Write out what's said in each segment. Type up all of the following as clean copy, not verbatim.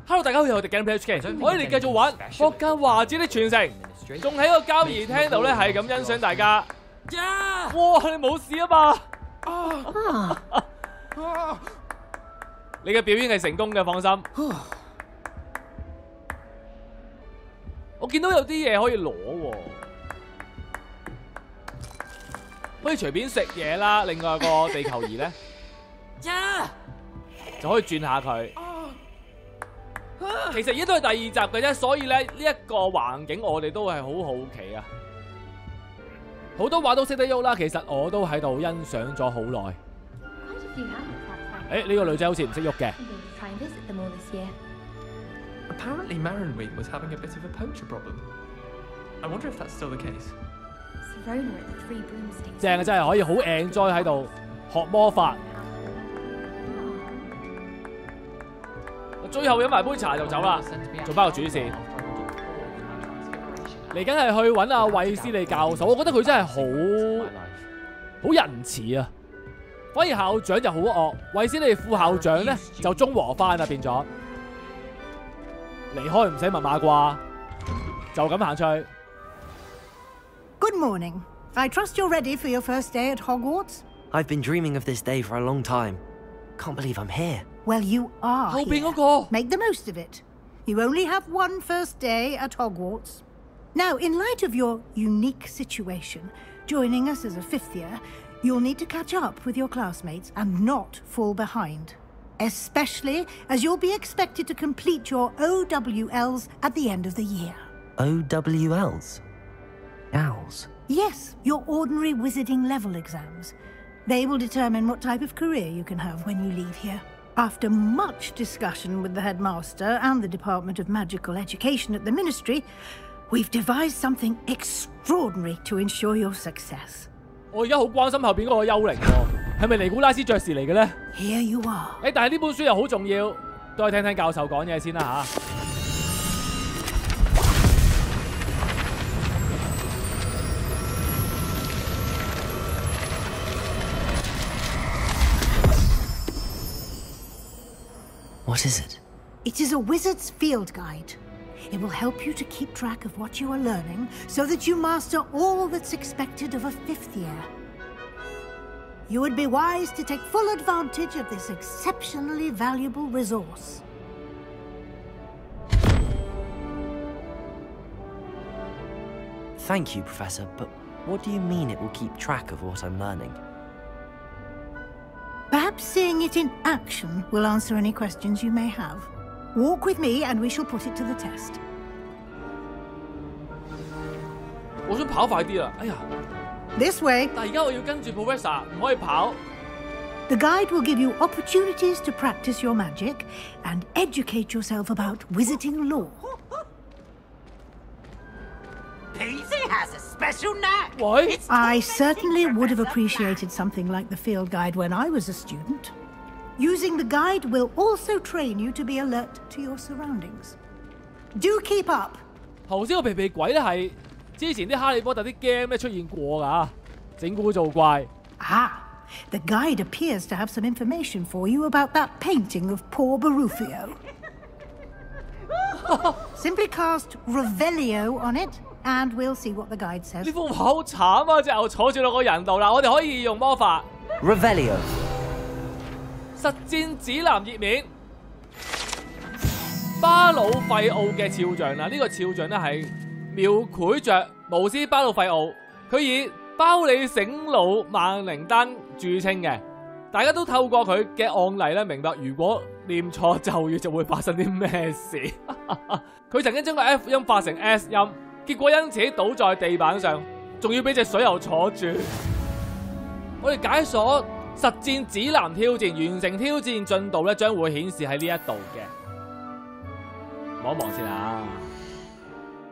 Hello， 大家好，我哋 GamePlayHK， 我哋繼續玩《霍格華茲的傳承》，仲喺個交易廳度咧，係咁欣賞大家。哇，你冇事啊嘛？你嘅表演係成功嘅，放心。我見到有啲嘢可以攞喎，可以隨便食嘢啦。另外個地球儀咧，就可以轉下佢。其實已經都係第二集嘅啫，所以咧呢一個環境我哋都係好好奇啊！好多話都識得喐啦，其實我都喺度欣賞咗好耐。呢個女仔好似唔識喐嘅。Apparently, Marinweed was having a bit of a poacher problem. I wonder if that's still the case. 正啊，真係可以好 enjoy 喺度學魔法。最後飲埋杯茶就走啦，做翻個主線。嚟緊係去揾阿衛斯理教授，我覺得佢真係好仁慈啊。反而校長就好惡，衛斯理副校長咧就中和翻啦，變咗離開唔使密碼啩，就咁行出去。Good morning. I trust you're ready for your first day at Hogwarts. I've been dreaming of this day for a long time. Can't believe I'm here. Well, you are後 here. 邊嗰個 Make the most of it. You only have one first day at Hogwarts. Now, in light of your unique situation, joining us as a fifth year, you'll need to catch up with your classmates and not fall behind. Especially as you'll be expected to complete your OWLs at the end of the year. OWLs? Owls? Yes, your ordinary wizarding level exams. They will determine what type of career you can have when you leave here. After much discussion with the headmaster and the Department of Magical Education at the Ministry, we've devised something extraordinary to ensure your success. 我而家好關心後邊嗰個幽靈喎，係咪尼古拉斯爵士嚟嘅咧？ Here you are. 但係呢本書又好重要，都係聽聽教授講嘢先啦嚇。What is it? It is a wizard's field guide. It will help you to keep track of what you are learning so that you master all that's expected of a fifth year. You would be wise to take full advantage of this exceptionally valuable resource. Thank you, Professor, but what do you mean it will keep track of what I'm learning? Perhaps seeing it in action will answer any questions you may have. Walk with me and we shall put it to the test. 我想跑快啲啦！哎呀 This way. 但係而家我要跟住 Professor， 唔可以跑。The guide will give you opportunities to practice your magic and educate yourself about wizarding lore. Peasy has a special knack. What? I certainly would have appreciated something like the field guide when I was a student. Using the guide will also train you to be alert to your surroundings. Do keep up. 頭先個皮皮鬼咧係之前啲哈利波特啲 game 咧出現過㗎，整蠱做怪。Ah, the guide appears to have some information for you about that painting of poor Barufio. Simply cast Revelio on it, and we'll see what the guide says. 呢幅畫好慘啊！隻牛坐住落個人度啦，我哋可以用魔法。Revelio. 實戰指南頁面，巴魯費奧嘅肖像啦，呢、個肖像咧係描繪着巫師巴魯費奧，佢以包你醒腦萬靈丹著稱嘅。大家都透過佢嘅案例咧，明白如果念錯咒語就會發生啲咩事。佢曾經將個 F 音發成 S 音，結果因此倒在地板上，仲要俾隻水牛坐住。我哋解鎖實戰指南挑戰，完成挑戰進度咧將會顯示喺呢一度嘅。望一望先啊！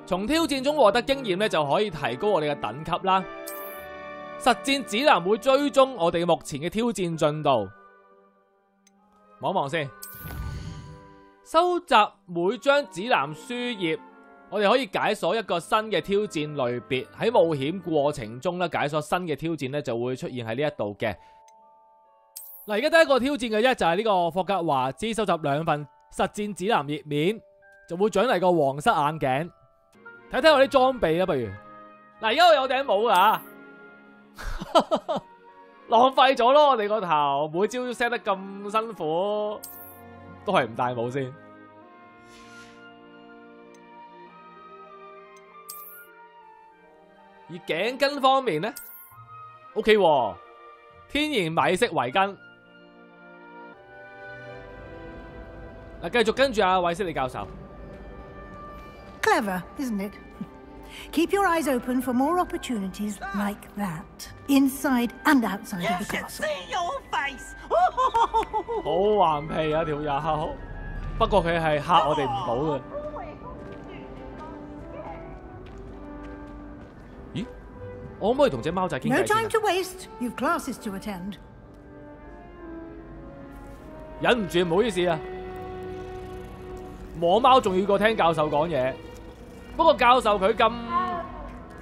從挑戰中獲得經驗咧，就可以提高我哋嘅等級啦。實戰指南會追蹤我哋目前嘅挑戰進度。望一望先，收集每張指南書頁，我哋可以解鎖一個新嘅挑戰類別，喺冒險過程中咧解鎖新嘅挑戰咧就會出現喺呢一度嘅。嗱，而家第一個挑戰嘅啫，就係呢個霍格華茲收集2份實戰指南頁面，就會獎勵個皇室眼鏡。睇睇我啲裝備啦，不如。嗱，而家我有頂帽啊，浪費咗咯，我哋個頭每朝都 set 得咁辛苦，都係唔戴帽先。而頸巾方面呢 ，OK 喎，天然米色圍巾。嗱，繼續跟住阿韋斯利教授。Clever, isn't it? Keep your eyes open for more opportunities like that, inside and outside of the castle. See your face. 好橫皮啊條友，不過佢係嚇我哋唔到嘅。咦？我可唔可以同隻貓仔傾偈 No 先 time 啊？ to waste. You've classes to attend. 忍唔住，唔好意思啊！摸貓仲要過聽教授講嘢，不過教授佢咁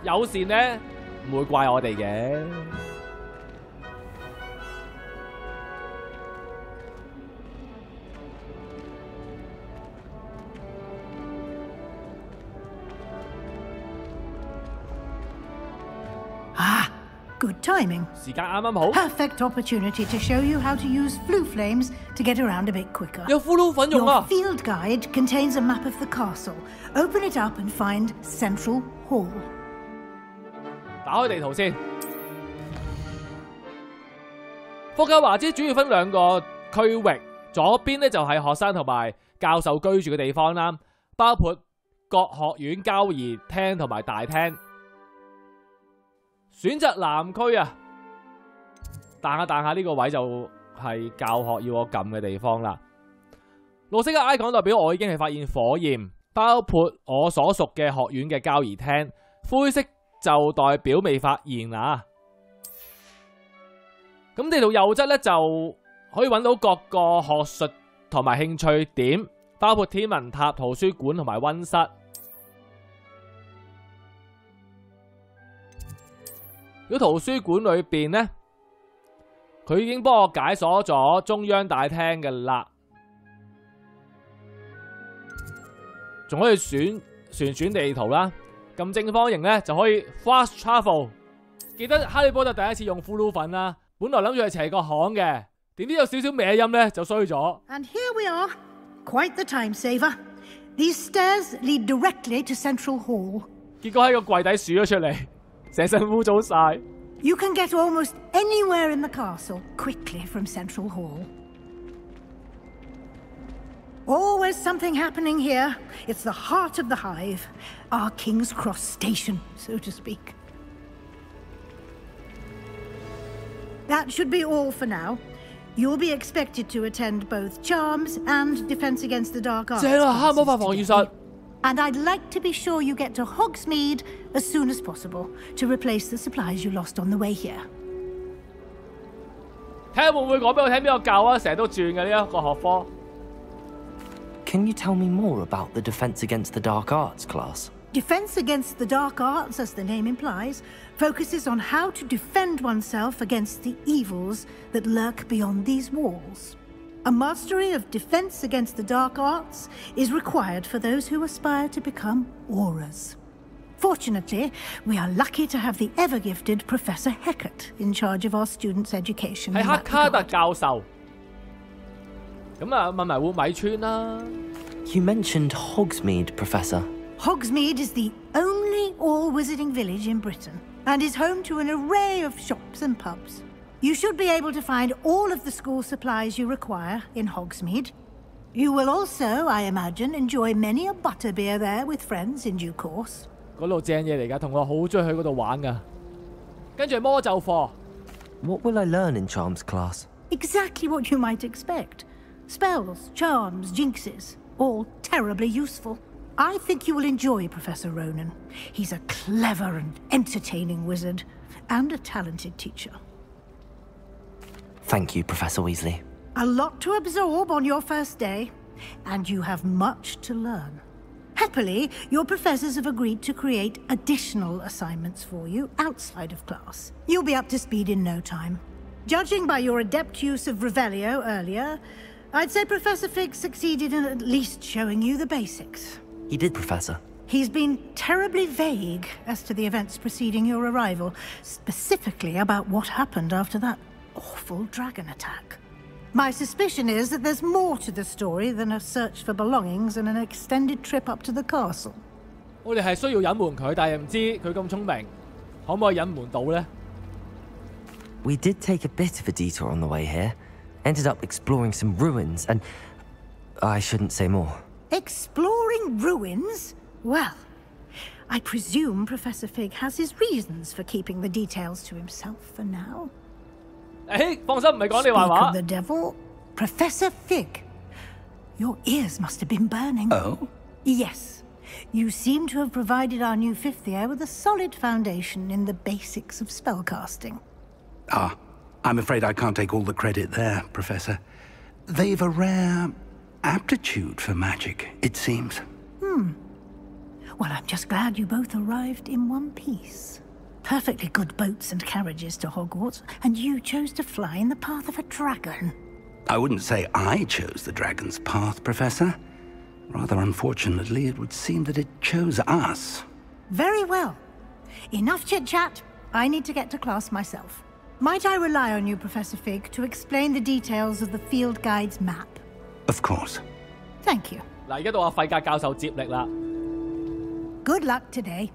友善呢，唔會怪我哋嘅。Ah, good timing. 時間啱啱好， Perfect opportunity to show you how to use flue flames to get around a bit quicker. 有呼嚕粉用 Your 啊！ field guide contains a map of the castle. Open it up and find Central Hall. 打開地圖先。霍格華茲主要分2個區域，左邊咧就係學生同埋教授居住嘅地方啦，包括各學院交誼廳同埋大廳。選擇南區啊，彈下彈下呢個位就係教學要我撳嘅地方啦。綠色嘅 icon 代表我已經係發現火焰，包括我所屬嘅學院嘅交誼廳。灰色就代表未發現啊。咁地圖右側咧就可以揾到各個學術同埋興趣點，包括天文塔、圖書館同埋溫室。如果圖書館裏邊呢，佢已經幫我解鎖咗中央大廳嘅啦，仲可以旋轉地圖啦。撳正方形呢，就可以 fast travel。記得哈利波特第一次用呼嚕粉啦，本來諗住係斜個巷嘅，點知有少少歪音呢，就衰咗。 And here we are. Quite the time saver. These stairs lead directly to Central Hall. 結果喺個櫃底數咗出嚟，成身污糟晒。 You can get almost anywhere in the castle quickly from Central Hall. Always something happening here. It's the heart of the hive, our King's Cross station, so to speak. That should be all for now. You'll be expected to attend both Charms and Defense Against the Dark Arts. 正啊，黑魔法防禦術。 And I'd like to be sure you get to Hogsmeade as soon as possible to replace the supplies you lost on the way here. 睇下會唔會講俾我聽邊個教啊？成日都轉嘅呢一個學科。 Can you tell me more about the Defense Against the Dark Arts class? Defense Against the Dark Arts, as the name implies, focuses on how to defend oneself against the evils that lurk beyond these walls. A mastery of Defense Against the Dark Arts is required for those who aspire to become auras. Fortunately, we are lucky to have the ever-gifted Professor Hecat in charge of our students' education. 係 in 黑 that 卡特 regard. 教授。咁啊，問埋會米村啦。 You mentioned Hogsmeade, Professor. Hogsmeade is the only all-wizarding village in Britain and is home to an array of shops and pubs. You should be able to find all of the school supplies you require in Hogsmeade. You will also, I imagine, enjoy many a butterbeer there with friends in due course. 嗰度正嘢嚟㗎，同學好中意去嗰度玩㗎。跟住係魔咒課， What will I learn in Charms class? Exactly what you might expect. Spells, charms, jinxes, all terribly useful. I think you will enjoy Professor Ronan. He's a clever and entertaining wizard, and a talented teacher. Thank you, Professor Weasley. A lot to absorb on your first day, and you have much to learn. Happily, your professors have agreed to create additional assignments for you outside of class. You'll be up to speed in no time. Judging by your adept use of Revelio earlier, I'd say Professor Fig succeeded in at least showing you the basics. He did, Professor. He's been terribly vague as to the events preceding your arrival, specifically about what happened after that awful dragon attack. My suspicion is that there's more to the story than a search for belongings and an extended trip up to the castle. 我哋係需要隱瞞佢，但係唔知佢咁聰明，可唔可以隱瞞到呢？ We did take a bit of a detour on the way here. Ended up exploring some ruins and... I shouldn't say more. Exploring ruins? Well, I presume Professor Fig has his reasons for keeping the details to himself for now. 誒，放心，唔係講你壞 Speak 話 of。the devil, Professor Fig, your ears must have been burning. Oh? Yes. You seem to have provided our new fifth year with a solid foundation in the basics of spellcasting. Ah, I'm afraid I can't take all the credit there, Professor. They've a rare aptitude for magic, it seems. Well, I'm just glad you both arrived in one piece. Perfectly good boats and carriages to Hogwarts, and you chose to fly in the path of a dragon. I wouldn't say I chose the dragon's path, Professor. Rather unfortunately, it would seem that it chose us. Very well. Enough chit-chat. I need to get to class myself. Might I rely on you, Professor Fig, to explain the details of the field guide's map? Of course. Thank you. 嗱，而家到阿費格教授接力啦。 Good luck today.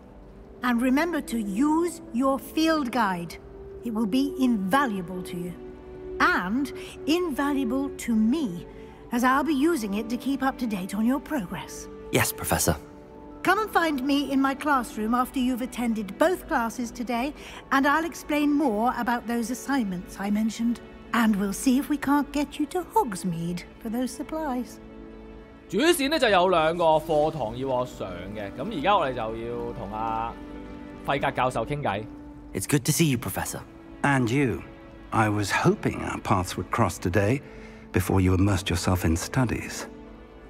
And remember to use your field guide. It will be invaluable to you. And invaluable to me, as I'll be using it to keep up to date on your progress. Yes, Professor. Come and find me in my classroom after you've attended both classes today, and I'll explain more about those assignments I mentioned. And we'll see if we can't get you to Hogsmeade for those supplies. 主線咧就有兩個課堂要我上嘅，咁而家我哋就要同阿費格教授傾偈。 It's good to see you, Professor. And you. I was hoping our paths would cross today, before you immersed yourself in studies.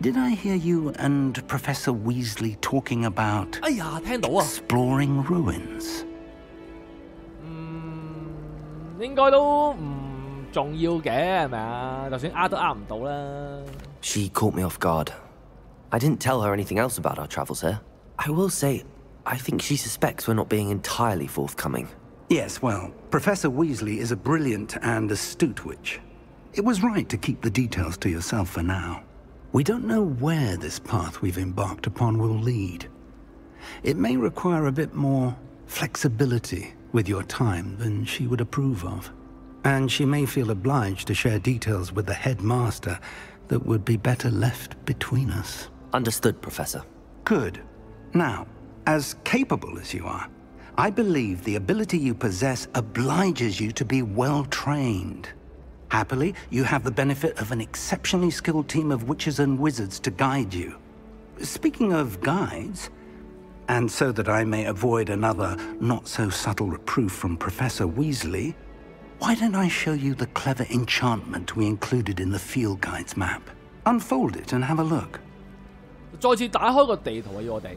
Did I hear you and Professor Weasley talking about 哎呀，聽到啊！ exploring ruins? 應該都唔重要嘅，係咪啊？就算呃都呃唔到啦。 She caught me off guard. I didn't tell her anything else about our travels here. I will say, I think she suspects we're not being entirely forthcoming. Yes, well, Professor Weasley is a brilliant and astute witch. It was right to keep the details to yourself for now. We don't know where this path we've embarked upon will lead. It may require a bit more flexibility with your time than she would approve of. And she may feel obliged to share details with the headmaster that would be better left between us. Understood, Professor. Good. Now, as capable as you are, I believe the ability you possess obliges you to be well-trained. Happily, you have the benefit of an exceptionally skilled team of witches and wizards to guide you. Speaking of guides, and so that I may avoid another not-so-subtle reproof from Professor Weasley, why don't I show you the clever enchantment we included in the field guide's map? Unfold it and have a look. 再次打開個地圖啊！要我哋，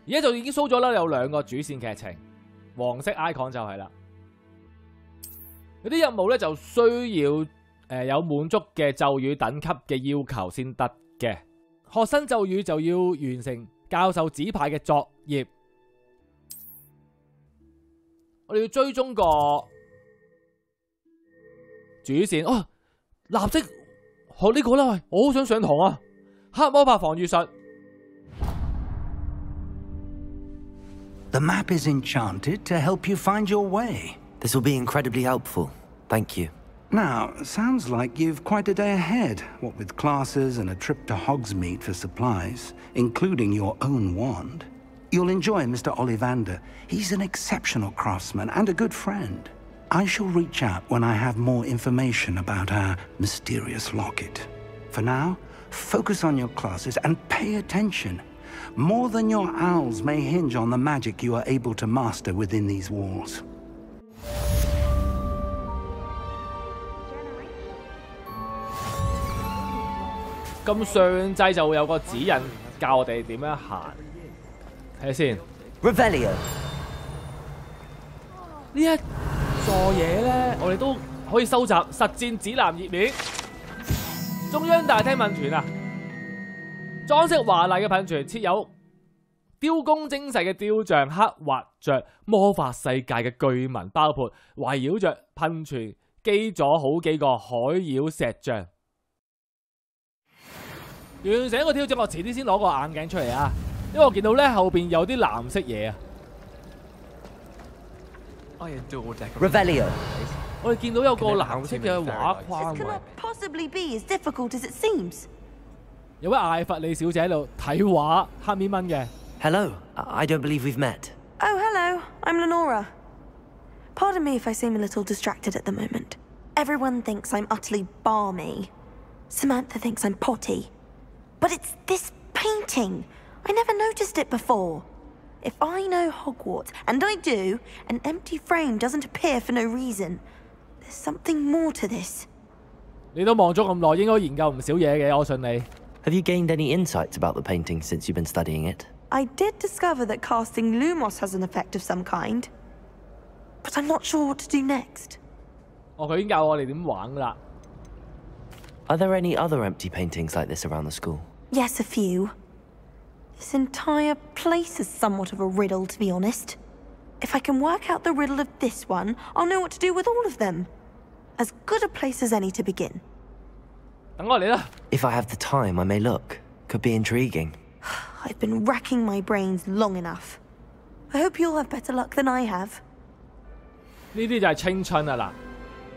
而家就已經 show 咗啦，有兩個主線劇情，黃色 icon 就係啦。有啲任務咧就需要有滿足嘅咒語等級嘅要求先得嘅，學新咒語就要完成教授指派嘅作業。我哋要追蹤個主線哦，立即學呢個啦！喂，我好想上堂啊！黑魔法防禦術。 The map is enchanted to help you find your way. This will be incredibly helpful. Thank you. Now, sounds like you've quite a day ahead, what with classes and a trip to Hogsmeade for supplies, including your own wand. You'll enjoy Mr. Ollivander. He's an exceptional craftsman and a good friend. I shall reach out when I have more information about our mysterious locket. For now, focus on your classes and pay attention. More than your owls may hinge on the magic you are able to master within these walls. 咁上掣就會有個指引教我哋點樣行。睇下先。Revelio。呢一座嘢咧，我哋都可以收集實戰指南頁面。中央大廳噴泉啊，裝飾華麗嘅噴泉設有雕工精細嘅雕像，刻畫着魔法世界嘅巨文，包括圍繞着噴泉基咗好幾個海妖石像。完成一個挑戰，我遲啲先攞個眼鏡出嚟啊，因為我見到咧後邊有啲藍色嘢啊。Revelio。我哋見到有個藍色嘅畫框 This cannot possibly be as difficult as it seems. 有位艾弗利小姐喺度睇畫，黑面蚊嘅。Hello. I don't believe we've met. Oh, hello. I'm Lenora. Pardon me if I seem a little distracted at the moment. Everyone thinks I'm utterly balmy. Samantha thinks I'm potty. But it's this painting. I never noticed it before. If I know Hogwarts, and I do, an empty frame doesn't appear for no reason. There's something more to this. 你都望咗咁耐，應該研究唔少嘢嘅，我信你。Have you gained any insights about the painting since you've been studying it? I did discover that casting Lumos has an effect of some kind. But I'm not sure what to do next. 哦，佢已經教我哋點玩啦。Are there any other empty paintings like this around the school? Yes, a few. This entire place is somewhat of a riddle, to be honest. If I can work out the riddle of this one, I'll know what to do with all of them. As good a place as any to begin. 等我嚟啦。If I have the time, I may look. Could be intriguing. I've been racking my brains long enough. I hope you'll have better luck than I have. 呢啲就係青春啊嗱。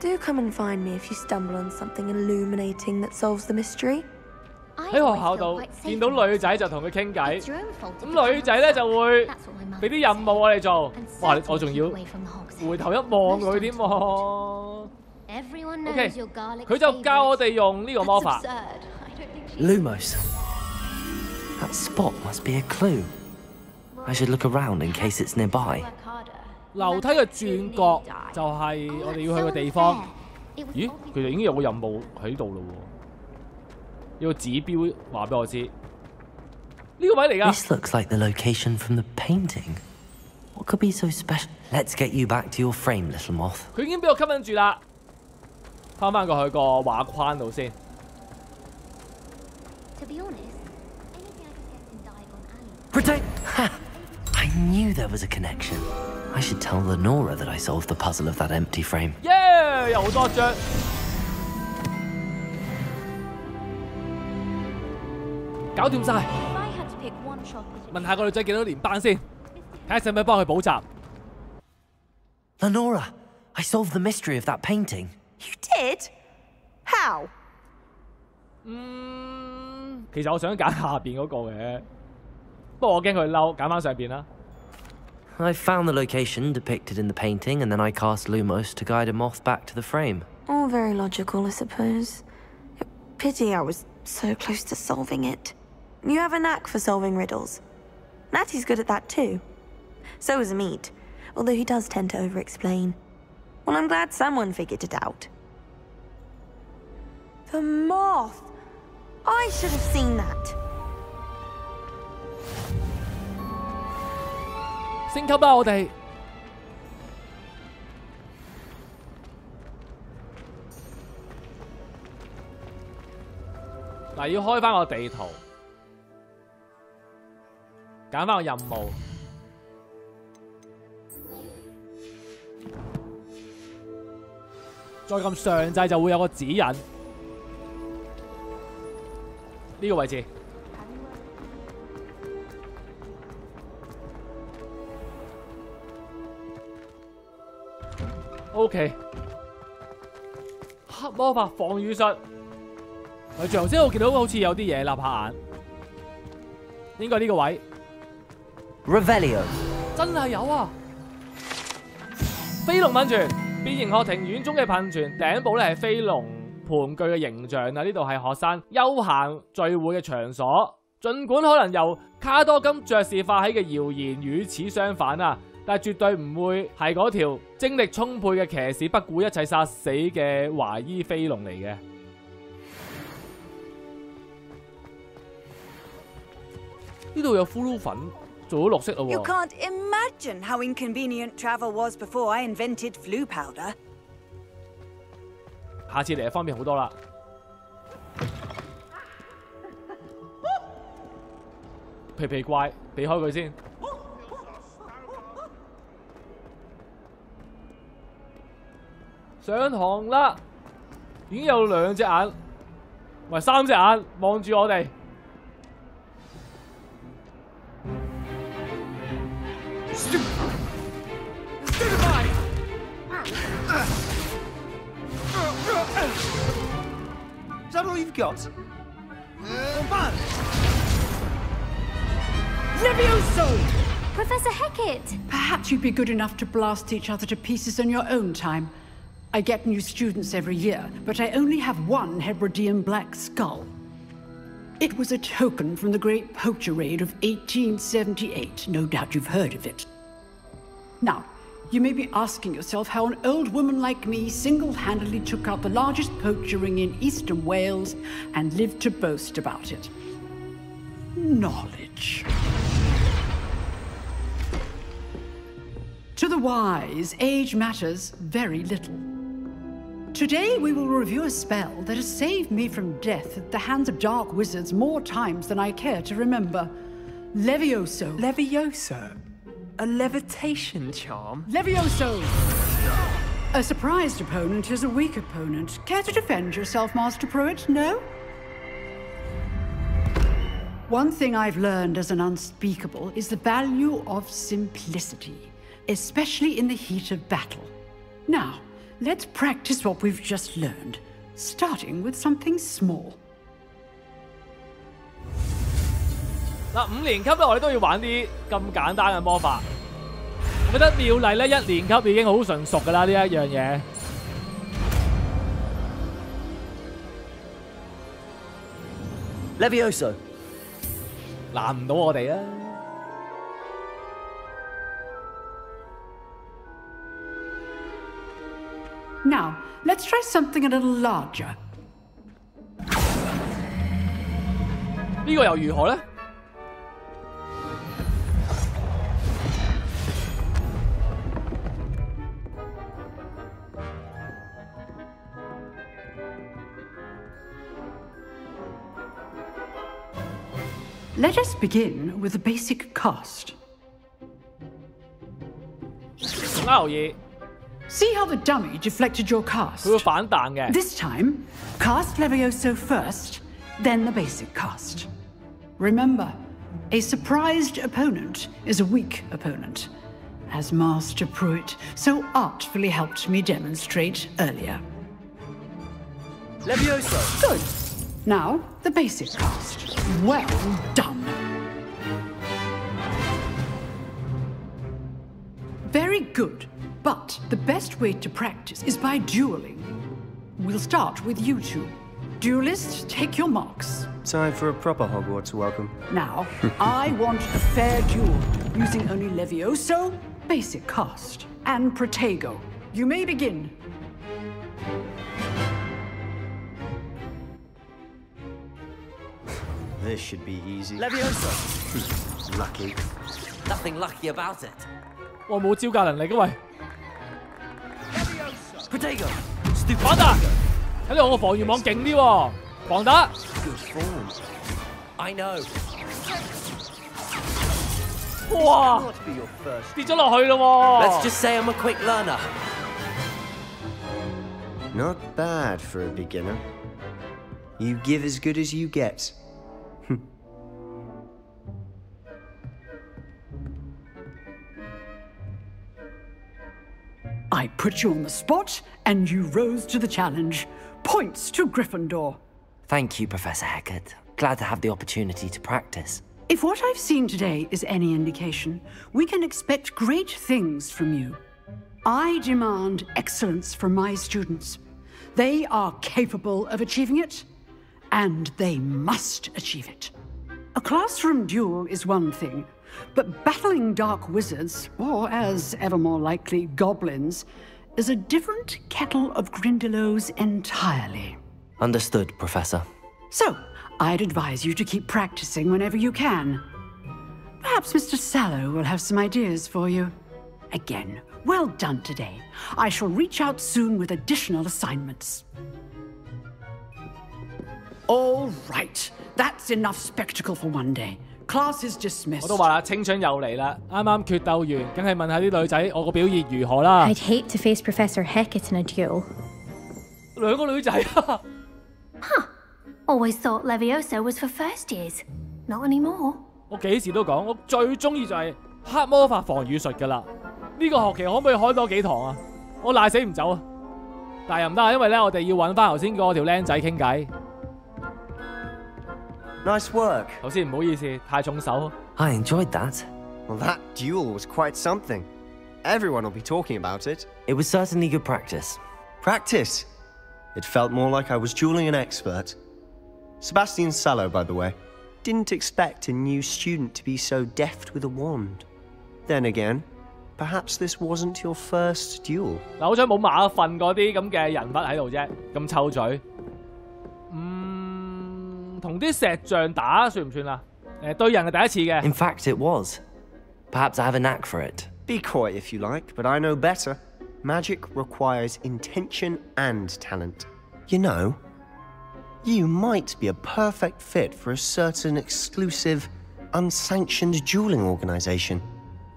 Do come and find me if you stumble on something illuminating that solves the mystery. 喺學校度見到女仔就同佢傾偈，咁女仔咧就會俾啲任務我哋做。哇！我仲要回頭一望佢添喎。OK， 佢就教我哋用呢個魔法。Lumos. That spot must be a clue. I should look around in case it's nearby. 樓梯嘅轉角就係我哋要去嘅地方。咦？佢哋已經有個任務喺度咯喎。有個指標話俾我知，呢個位嚟㗎。This looks like the location from the painting. What could be so special? Let's get you back to your frame, little moth. 佢已經俾我吸引住啦，翻返過去個畫框度先。Protect! Ha! I knew there was a connection. I should tell Lenora that I solved the puzzle of that empty frame. 耶！又多張。搞掂晒。問下個女仔幾多年班先，睇下使唔使幫佢補習。Lenora, I solved the mystery of that painting. You did? How? 其實我想揀下邊嗰個嘅，不過我驚佢嬲，揀翻上邊啦。I found the location depicted in the painting, and then I cast Lumos to guide a moth back to the frame. All very logical, I suppose. Pity I was so close to solving it. You have a knack for solving riddles. Natty's good at that too. So is Amit, although he does tend to over-explain. Well, I'm glad someone figured it out. The moth! I should have seen that. 升級啦，我哋。嗱，要開翻個地圖，揀翻個任務。再撳上掣就會有個指引，呢個位置。OK， 黑魔法防禦術。頭先我見到好似有啲嘢立下眼，應該呢個位。Revelio， 真係有啊！飛龍噴泉，變形學庭院中嘅噴泉，頂部咧係飛龍盤踞嘅形象啊！呢度係學生休閒聚會嘅場所。儘管可能由卡多金爵士發起嘅謠言與此相反啊，但係絕對唔會係嗰條精力充沛嘅騎士不顧一切殺死嘅華衣飛龍嚟嘅。呢度有呼嚕粉，做咗綠色咯 You 喎。 can't imagine how inconvenient travel was before I invented flu powder. 下次嚟就方便好多啦。皮皮怪，避開佢先。上堂啦，已經有2隻眼，唔係3隻眼望住我哋。Is that all you've got? Levioso! Professor Hecat! Perhaps you'd be good enough to blast each other to pieces in your own time. I get new students every year, but I only have one Hebridean black skull. It was a token from the Great Poacher Raid of 1878. No doubt you've heard of it. Now, you may be asking yourself how an old woman like me single-handedly took out the largest poacher ring in eastern Wales and lived to boast about it. Knowledge. To the wise, age matters very little. Today we will review a spell that has saved me from death at the hands of dark wizards more times than I care to remember. Levioso. Levioso? A levitation charm? Levioso! A surprised opponent is a weak opponent. Care to defend yourself, Master Pruitt? No? One thing I've learned as an unspeakable is the value of simplicity, especially in the heat of battle. Now, let's practice what we've just learned, starting with something small. 嗱，5年級咧，我哋都要玩啲咁簡單嘅魔法。我覺得妙麗咧1年級已經好純熟㗎啦，呢一樣嘢。Levioso. 難唔到我哋啊！ Now, let's try something a little larger. 呢個又如何咧？ Let us begin with the basic cast. 拗嘢， See how the dummy deflected your 佢 cast? 會反彈嘅。 This time, cast Levioso first, then the basic cast. Remember, a surprised opponent is a weak opponent, as Master Pruitt so artfully helped me demonstrate earlier. Levioso. Good. Now, the basic cast. Well done. Very good. But the best way to practice is by dueling. We'll start with you two. Duelists, take your marks. Time for a proper Hogwarts welcome. Now, I want a fair duel, using only Levioso, basic cast, and Protego. You may begin. This should be easy. Levioso. Lucky. Nothing lucky about it. 我冇招架能力嘅喂， Protego. 反彈！睇嚟我個防禦網勁啲喎，狂打！ Good form. I know. 哇！ Not be your first. 跌咗落去咯喎！ Let's just say I'm a quick learner. Not bad for a beginner. You give as good as you get. I put you on the spot, and you rose to the challenge. Points to Gryffindor. Thank you, Professor Hecat. Glad to have the opportunity to practice. If what I've seen today is any indication, we can expect great things from you. I demand excellence from my students. They are capable of achieving it, and they must achieve it. A classroom duel is one thing, but battling dark wizards, or as ever more likely, goblins, is a different kettle of Grindylows entirely. Understood, Professor. So, I'd advise you to keep practicing whenever you can. Perhaps Mr. Sallow will have some ideas for you. Again, well done today. I shall reach out soon with additional assignments. All right, that's enough spectacle for one day. Class is dismissed. 我都話啦，青春又嚟啦！啱啱決鬥完，梗係問下啲女仔我個表現如何啦。I'd hate to face Professor Hecat in a duel. 兩個女仔啊 Huh. Always thought Leviosa was for first years. Not anymore. 我幾時都講，我最中意就係黑魔法防禦術㗎啦。呢個學期可唔可以開多幾堂啊？我賴死唔走啊！但係又唔得啊，因為咧我哋要揾翻頭先嗰條僆仔傾偈。Nice work. 頭先唔好意思，太重手。I enjoyed that. Well, that duel was quite something. Everyone will be talking about it. It was certainly good practice. Practice? It felt more like I was dueling an expert. Sebastian Sallow, by the way. Didn't expect a new student to be so deft with a wand. Then again, perhaps this wasn't your first duel. 嗱，好彩冇馬糞嗰啲咁嘅人物喺度啫，咁臭嘴。同啲石像打算唔算啊？對人係第一次嘅。In fact, it was. Perhaps I have a knack for it. Be coy if you like, but I know better. Magic requires intention and talent. You know, you might be a perfect fit for a certain exclusive, unsanctioned dueling organization.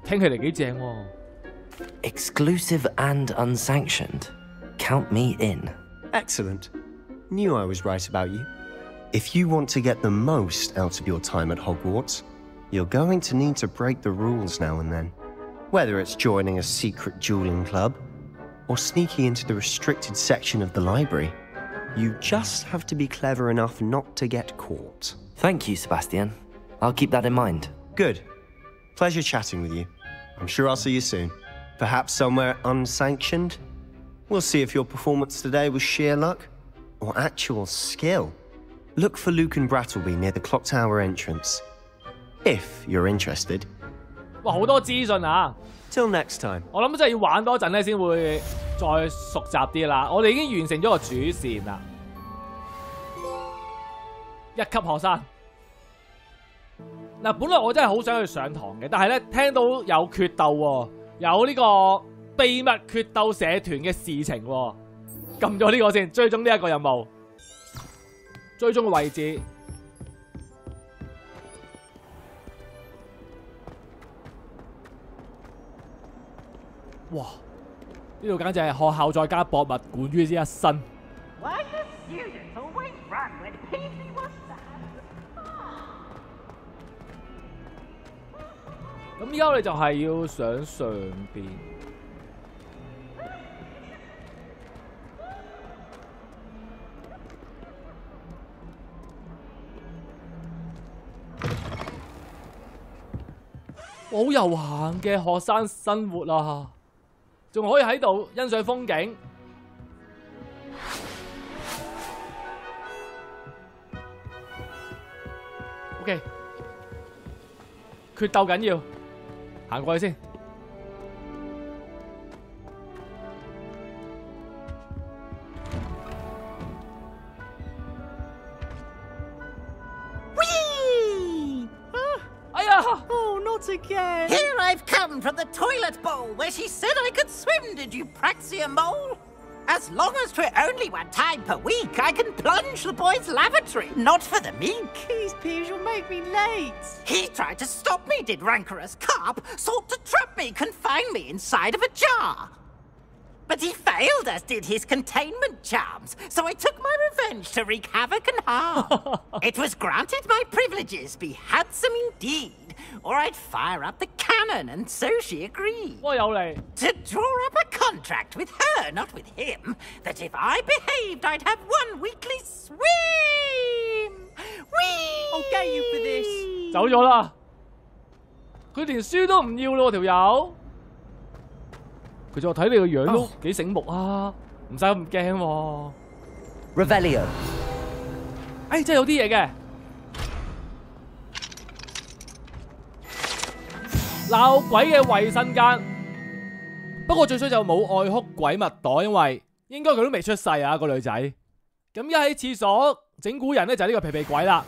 聽佢哋幾正喎。Exclusive and unsanctioned. Count me in. Excellent. Knew I was right about you. If you want to get the most out of your time at Hogwarts, you're going to need to break the rules now and then. Whether it's joining a secret dueling club, or sneaking into the restricted section of the library, you just have to be clever enough not to get caught. Thank you, Sebastian. I'll keep that in mind. Good. Pleasure chatting with you. I'm sure I'll see you soon. Perhaps somewhere unsanctioned? We'll see if your performance today was sheer luck, or actual skill. Look for Luke and Brattleby near the clock tower entrance. If you're interested. 哇，好多資訊啊 Till next time. 我諗真係要玩多陣咧，先會再熟習啲啦。我哋已經完成咗個主線啦，一級學生。嗱，本來我真係好想去上堂嘅，但係咧聽到有決鬥喎，有呢個秘密決鬥社團嘅事情喎，撳咗呢個先，追蹤呢一個任務。追蹤嘅位置，哇！呢度簡直係學校再加博物館於之一身。Why do students always run when Paisley was sad? 咁依家我哋就係要上上邊。好悠閒嘅學生生活啊，仲可以喺度欣賞風景。OK， 決鬥緊要，行過去先。Again. Here I've come from the toilet bowl where she said I could swim, did you Praxia mole? As long as 'twere only one time per week, I can plunge the boys' lavatory, not for the meek. Please, Piers, you'll make me late. He tried to stop me, did rancorous carp, sought to trap me, confine me inside of a jar. But he failed, as did his containment charms, so I took my revenge to wreak havoc and harm. It was granted my privileges be handsome indeed, or I'd fire up the cannon, and so she agreed. To draw up a contract with her, not with him, that if I behaved, I'd have one weekly swim. Whee! I'll get you for this. 走咗啦，佢連書都唔要咯，條友。佢就睇你個樣都幾醒目啊，唔使咁驚喎。Revelio。哎，真係有啲嘢嘅。鬧鬼嘅衛生間，不過最衰就冇愛哭鬼蜜袋，因為應該佢都未出世啊個女仔。咁一喺廁所整蠱人咧就係呢個皮皮鬼啦。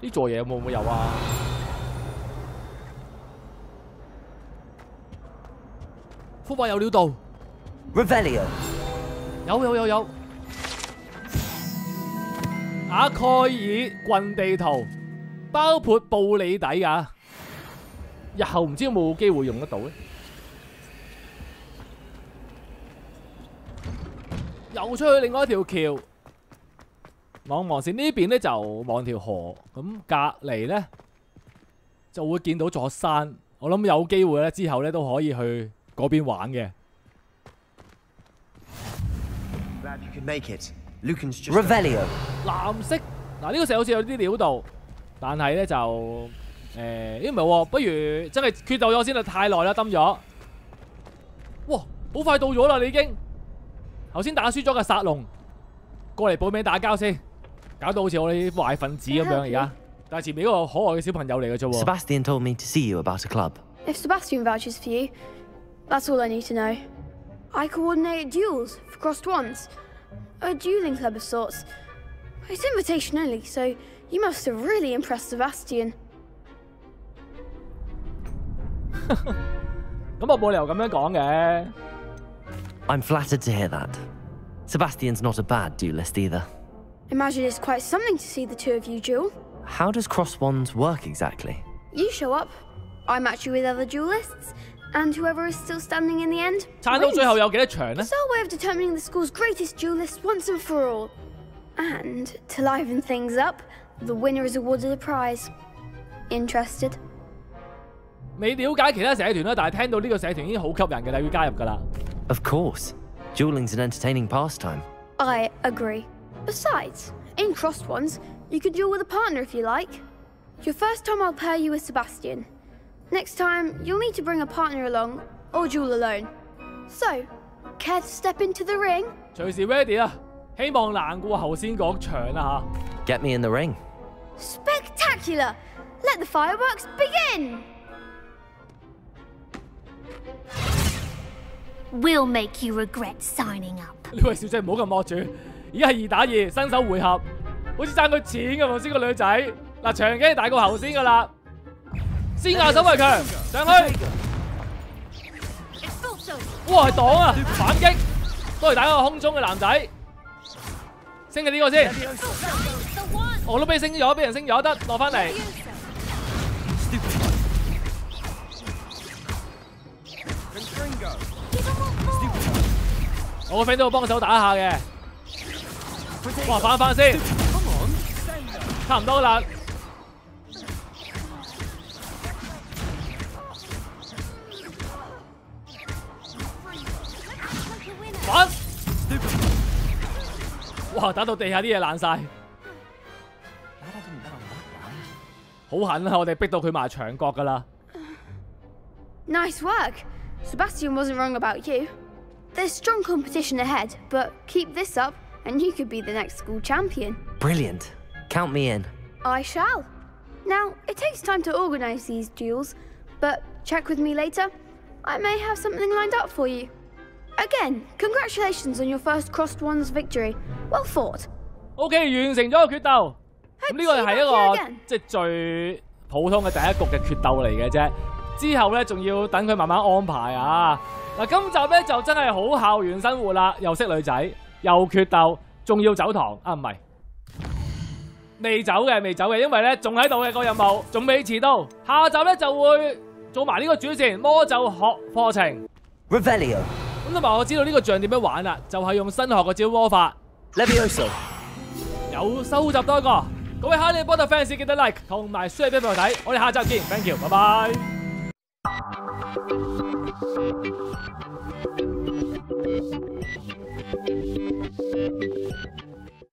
呢座嘢會唔會有啊？福伯有料到 Revelio 有。阿蓋爾郡地圖包括布里底啊，日後唔知有冇機會用得到咧。又出去另外一條橋，望先呢邊咧就望條河，咁隔離咧就會見到座山。我諗有機會咧之後咧都可以去嗰邊玩嘅。Revelio 藍色嗱，呢個時候好似有啲料到，但係咧就咦唔係喎，不如真係決鬥咗先啦，太耐啦，蹲咗。哇，好快到咗啦，你已經頭先打輸咗嘅殺龍，過嚟報名打交先，搞到好似我哋啲壞分子咁樣而家。但係前面嗰個可愛嘅小朋友嚟嘅啫喎。Sebastian told me to see you about a club. If Sebastian vouches for you, that's all I need to know. I coordinate duels for crossed wands. A dueling club of sorts. It's invitation only, so you must have really impressed Sebastian. 咁我冇理由咁樣講嘅。I'm flattered to hear that. Sebastian's not a bad duelist either. Imagine it's quite something to see the two of you duel. How does cross wands work exactly? You show up, I match you with other duelists, and whoever is still standing in the end 撐到最後有幾多場呢？ It's our way of determining the school's greatest duelist once and for all. And to liven things up, the winner is awarded a prize. Interested? 未了解其他社團啦，但係聽到呢個社團已經好吸引嘅啦，要加入㗎啦。Of course. Dueling's an entertaining pastime. I agree. Besides, in crossed ones, you could duel with a partner if you like. Your first time I'll pair you with Sebastian. Next time, you'll need to bring a partner along, or duel alone. So, care to step into the ring? 隨時 ready 啦，希望難過頭先嗰場啦嚇。Get me in the ring. Spectacular! Let the fireworks begin! We'll make you regret signing up. 呢位小姐唔好咁惡住，而家係2打2新手回合，好似爭佢錢咁頭先個女仔。嗱，場景係大過頭先㗎啦，先壓手為強，上去。哇，係擋啊！反擊，都係打個空中嘅男仔。升嘅呢個先，我都俾升咗，俾人升咗得落翻嚟。我個 friend 都會幫手打下嘅。哇，反翻先，差唔多啦。反！哇，打到地下啲嘢爛晒，好狠啊！我哋逼到佢埋牆角㗎啦。Nice work. Sebastian wasn't wrong about you. There's strong competition ahead, but keep this up and you could be the next school champion. Brilliant. Count me in. I shall. Now, it takes time to organise these duels, but check with me later. I may have something lined up for you. Again, congratulations on your first crossed wands victory. Well fought. OK， 完成咗個決鬥。咁呢個係一個即係最普通嘅第一局嘅決鬥嚟嘅啫。之後咧，仲要等佢慢慢安排啊！嗱，今集咧就真係好校園生活啦，又識女仔，又決鬥，仲要走堂啊？唔係，未走嘅，因為咧仲喺度嘅個任務，仲未遲到。下集咧就會做埋呢個主線魔咒學課程 Revelio。咁同埋我知道呢個像點樣玩啦，就係用新學嘅招魔法 Levioso。有收集多一個，各位哈利波特 fans 記得 like 同埋 share 俾我睇，我哋下集見 ，thank you， 拜拜。